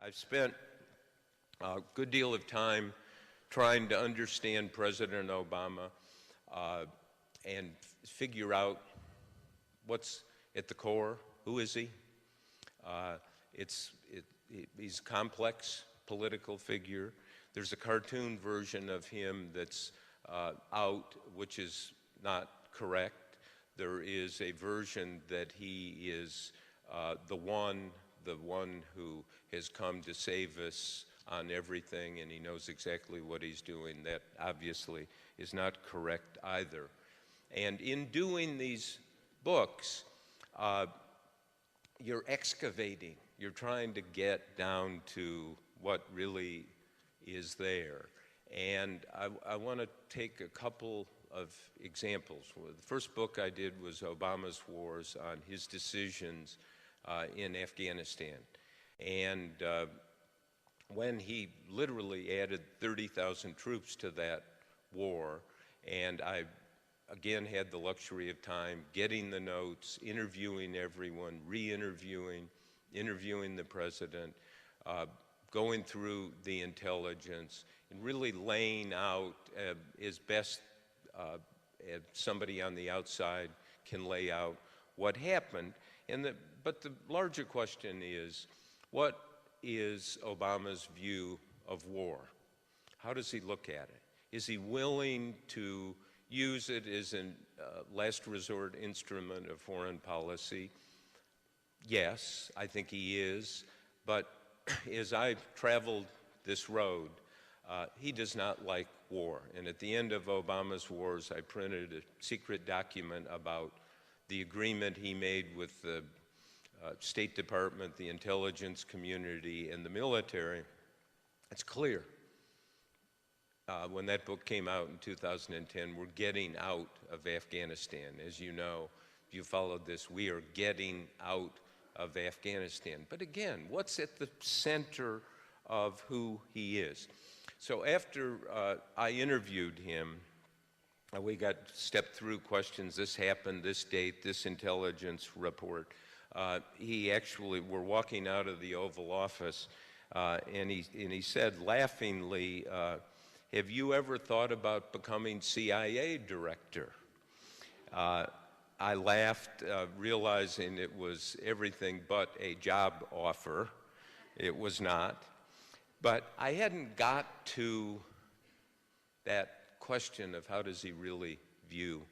I've spent a good deal of time trying to understand President Obama and figure out what's at the core. Who is he? He's a complex political figure. There's a cartoon version of him that's out, which is not correct. There is a version that he is the one who has come to save us on everything, and he knows exactly what he's doing. That obviously is not correct either. And in doing these books, you're excavating. You're trying to get down to what really is there. And I want to take a couple of examples. Well, the first book I did was Obama's Wars, on his decisions in Afghanistan. And when he literally added 30,000 troops to that war, and I again had the luxury of time getting the notes, interviewing everyone, re-interviewing, interviewing the president, going through the intelligence, and really laying out as best as somebody on the outside can lay out what happened. But the larger question is, what is Obama's view of war? How does he look at it? Is he willing to use it as a last resort instrument of foreign policy? Yes, I think he is. But as I've traveled this road, he does not like war. And at the end of Obama's Wars, I printed a secret document about the agreement he made with the State Department, the intelligence community, and the military. It's clear. When that book came out in 2010, we're getting out of Afghanistan. As you know, if you followed this, we are getting out of Afghanistan. But again, what's at the center of who he is? So after I interviewed him, we got stepped through questions. This happened, this date, this intelligence report. We're walking out of the Oval Office, and he said laughingly, have you ever thought about becoming CIA director? I laughed, realizing it was everything but a job offer. It was not. But I hadn't got to that question of how does he really view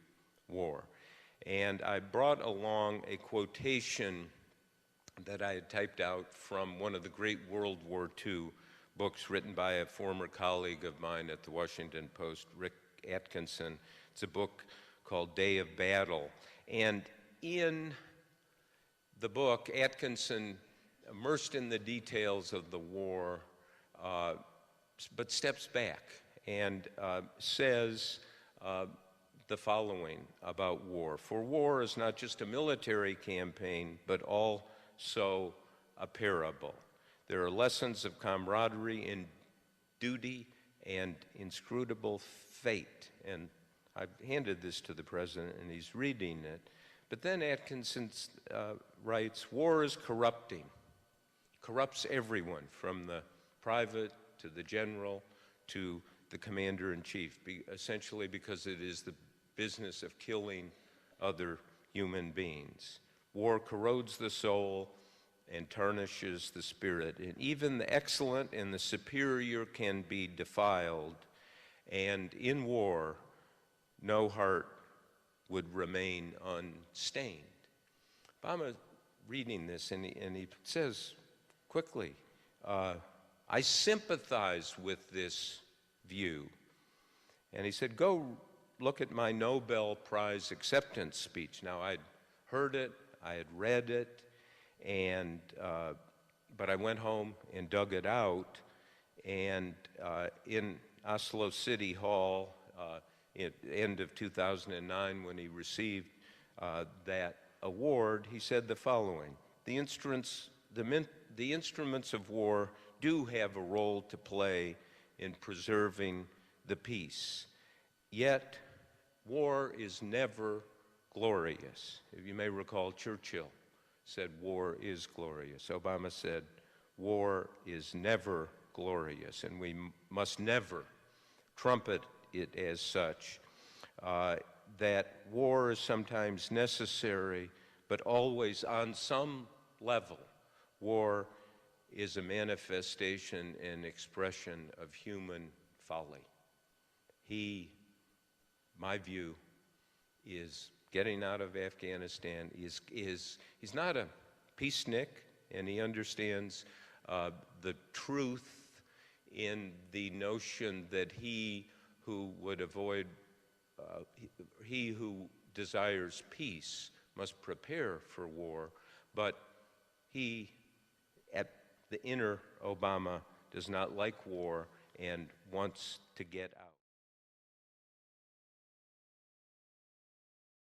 war. And I brought along a quotation that I had typed out from one of the great World War II books written by a former colleague of mine at the Washington Post, Rick Atkinson. It's a book called Day of Battle. And in the book, Atkinson, immersed in the details of the war, but steps back and says the following about war. For war is not just a military campaign, but also a parable. There are lessons of camaraderie and duty and inscrutable fate. And I handed this to the president, and he's reading it. But then Atkinson writes, war is corrupting. Corrupts everyone, from the private to the general to the commander-in-chief, essentially because it is the business of killing other human beings. War corrodes the soul and tarnishes the spirit. And even the excellent and the superior can be defiled. And in war, no heart would remain unstained. Obama reading this, and he says quickly, I sympathize with this view. And he said, go look at my Nobel Prize acceptance speech. Now, I'd heard it, I had read it, but I went home and dug it out, and in Oslo City Hall, at the end of 2009, when he received that award, he said the following: the instruments of war do have a role to play in preserving the peace. Yet, war is never glorious. If you may recall, Churchill said war is glorious. Obama said war is never glorious, and we must never trumpet it as such. That war is sometimes necessary, but always on some level, war is a manifestation and expression of human folly. My view, is getting out of Afghanistan. He's not a peacenik, and he understands the truth in the notion that he who desires peace must prepare for war, but he, at the inner Obama, does not like war and wants to get out.